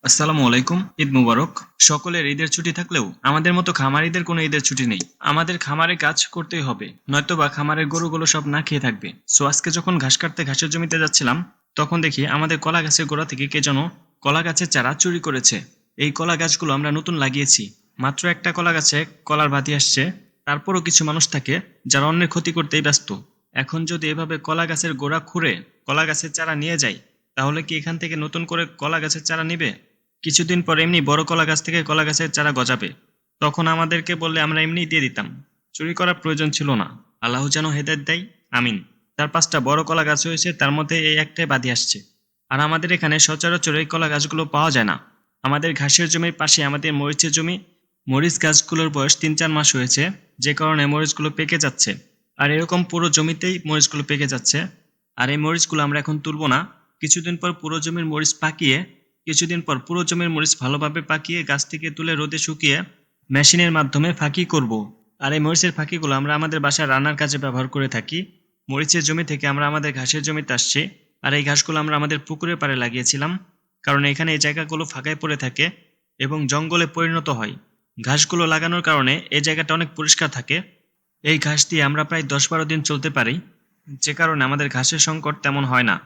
আসসালামু আলাইকুম। ঈদ মুবারক। সকলের ঈদের ছুটি থাকলেও আমাদের মতো খামারিদের কোনো ঈদের ছুটি নেই। আমাদের খামারে কাজ করতেই হবে, নয়তোবা খামারের গরুগুলো সব না খেয়ে থাকবে। সো আজকে যখন ঘাস কাটতে ঘাসের জমিতে যাচ্ছিলাম, তখন দেখি আমাদের কলা গাছের গোড়া থেকে কে যেন কলা গাছের চারা চুরি করেছে। এই কলা গাছগুলো আমরা নতুন লাগিয়েছি। মাত্র একটা কলা গাছে কলার বাতি আসছে। তারপরও কিছু মানুষ থাকে যারা অন্যের ক্ষতি করতেই ব্যস্ত। এখন যদি এভাবে কলা গাছের গোড়া খুঁড়ে কলা গাছের চারা নিয়ে যায়, তাহলে কি এখান থেকে নতুন করে কলা গাছের চারা নিবে? কিছুদিন পর এমনি বড় কলা গাছ থেকে কলা গাছের চারা গজাবে। তখন আমাদেরকে বললে আমরা এমনিই দিয়ে দিতাম। চুরি করার প্রয়োজন ছিল না। আল্লাহ যেন হেদায়েত দেয়। আমিন। 4-5টা বড় কলা গাছ হয়েছে, তার মধ্যে এই একটাই বাদি আসছে। আর আমাদের এখানে সচরাচর এই কলা গাছগুলো পাওয়া যায় না। আমাদের ঘাসের জমির পাশে আমাদের মরিচের জমি। মরিচ গাছগুলোর বয়স 3-4 মাস হয়েছে, যে কারণে মরিচগুলো পেকে যাচ্ছে। আর এরকম পুরো জমিতেই মরিচগুলো পেকে যাচ্ছে। আর এই মরিচগুলো আমরা এখন তুলবো না। কিছুদিন পর পুরো জমির মরিচ পাকিয়ে কিছুদিন পর পুরো জমির মরিচ ভালোভাবে পাকিয়ে গাছ থেকে তুলে রোদে শুকিয়ে মেশিনের মাধ্যমে ফাঁকি করব। আর এই মরিচের ফাঁকিগুলো আমরা আমাদের বাসায় রান্নার কাজে ব্যবহার করে থাকি। মরিচের জমি থেকে আমরা আমাদের ঘাসের জমিতে আসছি। আর এই ঘাসগুলো আমরা আমাদের পুকুরের পাড়ে লাগিয়েছিলাম, কারণ এখানে এই জায়গাগুলো ফাঁকায় পড়ে থাকে এবং জঙ্গলে পরিণত হয়। ঘাসগুলো লাগানোর কারণে এই জায়গাটা অনেক পরিষ্কার থাকে। এই ঘাস দিয়ে আমরা প্রায় 10-12 দিন চলতে পারি, যে কারণে আমাদের ঘাসের সংকট তেমন হয় না।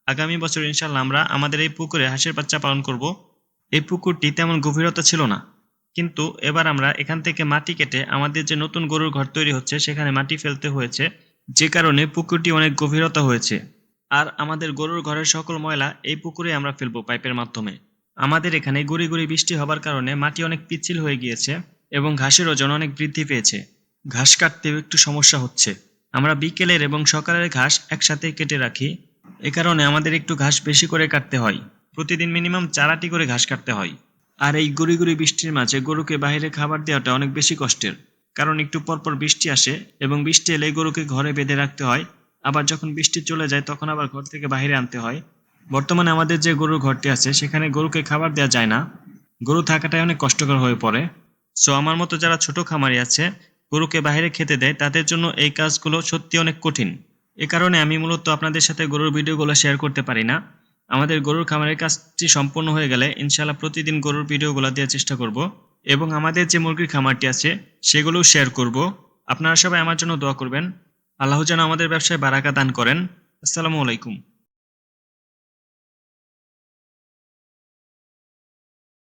আগামী বছর ইনশাল্লাহ আমরা আমাদের এই পুকুরে হাঁসের বাচ্চা পালন করব। এই পুকুরটি তেমন গভীরতা ছিল না, কিন্তু এবার আমরা এখান থেকে মাটি কেটে আমাদের যে নতুন গরুর ঘর তৈরি হচ্ছে সেখানে মাটি ফেলতে হয়েছে, যে কারণে পুকুরটি অনেক গভীরতা হয়েছে। আর আমাদের গরুর ঘরের সকল ময়লা এই পুকুরে আমরা ফেলবো পাইপের মাধ্যমে। আমাদের এখানে গুড়ি গুড়ি বৃষ্টি হবার কারণে মাটি অনেক পিচ্ছিল হয়ে গিয়েছে এবং ঘাসের ওজন অনেক বৃদ্ধি পেয়েছে। ঘাস কাটতেও একটু সমস্যা হচ্ছে। আমরা বিকেলের এবং সকালের ঘাস একসাথে কেটে রাখি। এ কারণে আমাদের একটু ঘাস বেশি করে কাটতে হয়। প্রতিদিন মিনিমাম 4 আটি করে ঘাস কাটতে হয়। আর এই গুড়ি গুড়ি বৃষ্টির মাঝে গরুকে বাইরে খাবার দেওয়াটা অনেক বেশি কষ্টের, কারণ একটু পরপর বৃষ্টি আসে এবং বৃষ্টি এলে গরুকে ঘরে বেঁধে রাখতে হয়। আবার যখন বৃষ্টি চলে যায় তখন আবার ঘর থেকে বাইরে আনতে হয়। বর্তমানে আমাদের যে গরুর ঘরটি আছে সেখানে গরুকে খাবার দেওয়া যায় না। গরু থাকাটাই অনেক কষ্টকর হয়ে পড়ে। সো আমার মতো যারা ছোট খামারি আছে, গরুকে বাইরে খেতে দেয়, তাদের জন্য এই কাজগুলো সত্যি অনেক কঠিন। এ কারণে আমি মূলত আপনাদের সাথে গরুর ভিডিওগুলো শেয়ার করতে পারি না। আমাদের গরুর খামারের কাজটি সম্পূর্ণ হয়ে গেলে ইনশাআল্লাহ প্রতিদিন গরুর ভিডিওগুলো দেওয়ার চেষ্টা করব এবং আমাদের যে মুরগির খামারটি আছে সেগুলোও শেয়ার করব। আপনারা সবাই আমার জন্য দোয়া করবেন। আল্লাহ যেন আমাদের ব্যবসায় বারাকা দান করেন। আসসালামু আলাইকুম।